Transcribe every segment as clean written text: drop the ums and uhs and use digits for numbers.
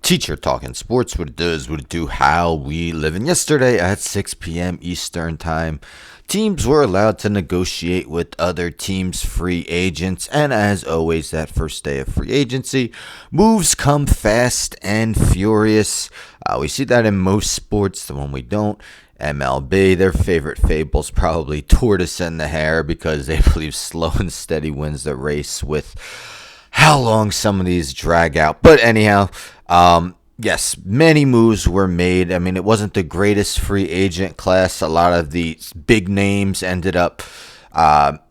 Teacher Talking Sports, what it does, what it do, how we live. And yesterday at 6 p.m. Eastern Time, teams were allowed to negotiate with other teams' free agents. And as always, that first day of free agency, moves come fast and furious. We see that in most sports. The one we don't, MLB, their favorite fable's probably tortoise and the hare, because they believe slow and steady wins the race with how long some of these drag out. But anyhow, yes, many moves were made. I mean, it wasn't the greatest free agent class. A lot of the big names ended up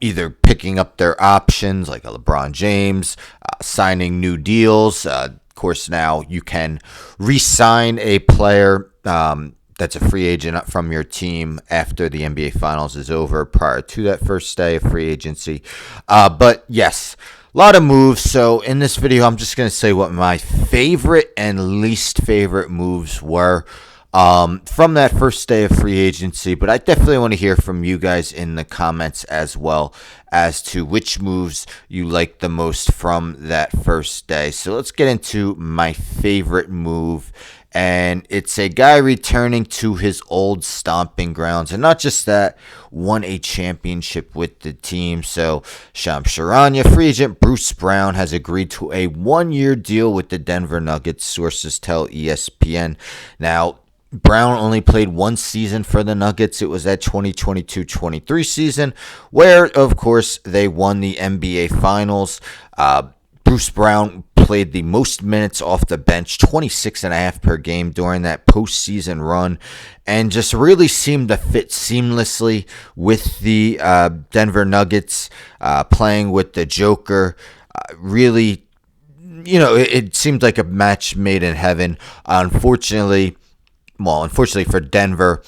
either picking up their options, like a LeBron James, signing new deals. Of course, now you can re-sign a player that's a free agent from your team after the NBA Finals is over, prior to that first day of free agency. But yes, a lot of moves. So in this video, I'm just going to say what my favorite and least favorite moves were from that first day of free agency. But I definitely want to hear from you guys in the comments as well as to which moves you like the most from that first day. So let's get into my favorite move. And it's a guy returning to his old stomping grounds. And not just that, won a championship with the team. So Shams Charania, free agent Bruce Brown, has agreed to a 1-year deal with the Denver Nuggets, sources tell ESPN. Now, Brown only played one season for the Nuggets. It was that 2022-23 season where, of course, they won the NBA Finals. Bruce Brown played the most minutes off the bench, 26.5 per game during that postseason run, and just really seemed to fit seamlessly with the Denver Nuggets, playing with the Joker. Really, it seemed like a match made in heaven. Unfortunately for Denver,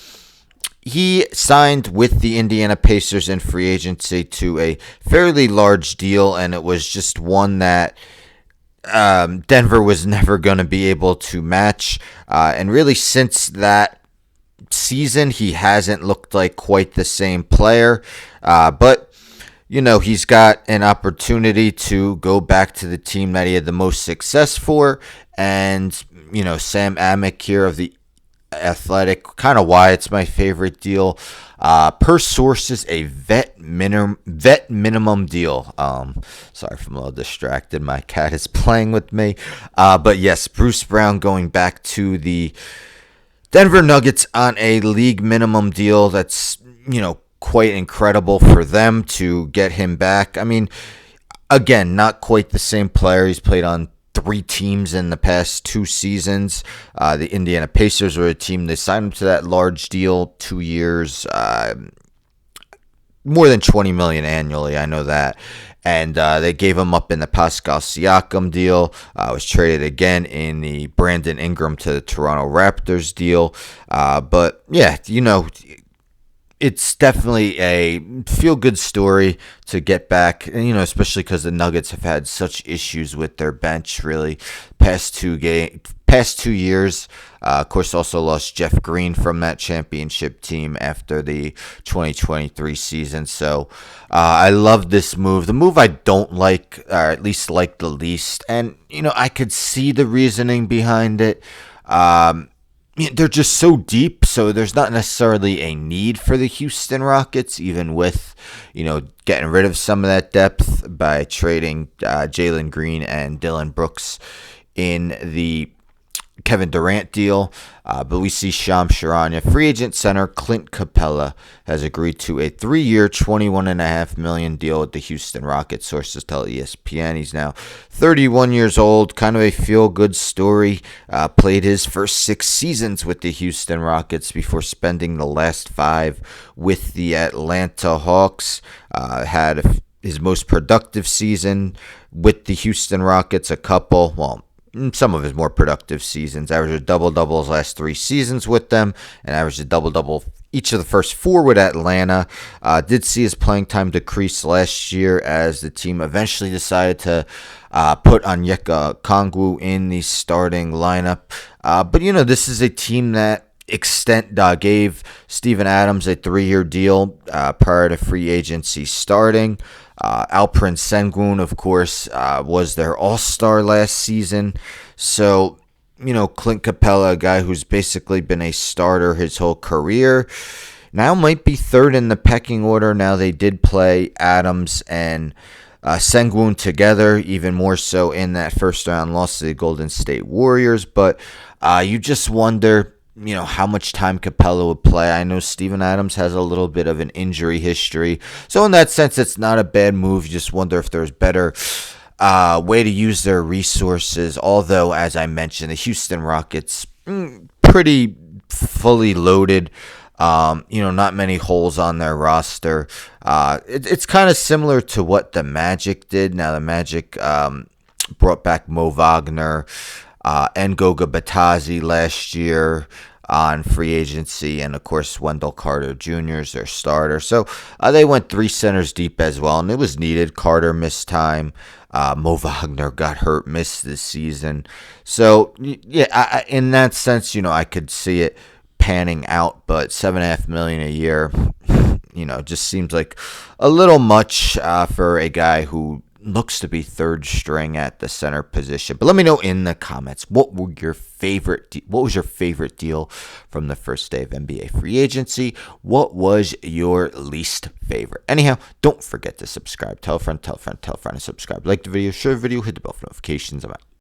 he signed with the Indiana Pacers in free agency to a fairly large deal, and it was just one that Denver was never going to be able to match. And really, since that season, he hasn't looked like quite the same player. But he's got an opportunity to go back to the team that he had the most success for. And, Sam Amick here of the Athletic, kind of why it's my favorite deal. Per sources, a vet minimum deal. Sorry if I'm a little distracted. My cat is playing with me. But yes, Bruce Brown going back to the Denver Nuggets on a league minimum deal. That's, quite incredible for them to get him back. I mean, again, not quite the same player. He's played on 3 teams in the past 2 seasons. The Indiana Pacers were a team. They signed him to that large deal, 2 years, more than $20 million annually. I know that. And they gave him up in the Pascal Siakam deal. Was traded again in the Brandon Ingram to the Toronto Raptors deal. But yeah, it's definitely a feel-good story to get back, especially because the Nuggets have had such issues with their bench, really, past 2 years. Of course, also lost Jeff Green from that championship team after the 2023 season. So I love this move. The move I don't like, or at least like the least, and, I could see the reasoning behind it. They're just so deep, so there's not necessarily a need for the Houston Rockets, even with, getting rid of some of that depth by trading Jalen Green and Dillon Brooks in the Kevin Durant deal. But we see Shams Charania. Free agent center Clint Capella has agreed to a 3-year, $21.5 million deal with the Houston Rockets, sources tell ESPN. He's now 31 years old, kind of a feel-good story. Played his first 6 seasons with the Houston Rockets before spending the last 5 with the Atlanta Hawks. Had his most productive season with the Houston Rockets, some of his more productive seasons. Averaged a double-double his last 3 seasons with them, and averaged a double-double each of the first 4 with Atlanta. Did see his playing time decrease last year as the team eventually decided to put Onyeka Okongwu in the starting lineup. But this is a team that gave Steven Adams a 3-year deal prior to free agency starting. Alperen Sengun, of course, was their all-star last season. So, Clint Capella, a guy who's basically been a starter his whole career, now might be third in the pecking order. Now, they did play Adams and Sengun together, even more so in that first round loss to the Golden State Warriors. But you just wonder, how much time Capella would play. I know Steven Adams has a little bit of an injury history. So in that sense, it's not a bad move. You just wonder if there's better way to use their resources. Although, as I mentioned, the Houston Rockets, pretty fully loaded. Not many holes on their roster. It's kind of similar to what the Magic did. Now, the Magic brought back Mo Wagner and Goga Batadze last year on free agency, and of course Wendell Carter Jr. is their starter. So they went 3 centers deep as well, and it was needed. Carter missed time. Mo Wagner got hurt, missed this season. So yeah, in that sense, I could see it panning out, but $7.5 million a year, just seems like a little much for a guy who looks to be third string at the center position. But let me know in the comments, what was your favorite deal from the first day of NBA free agency? What was your least favorite? Anyhow, don't forget to subscribe. Tell a friend, and subscribe. Like the video, share the video, hit the bell for notifications. I'm out.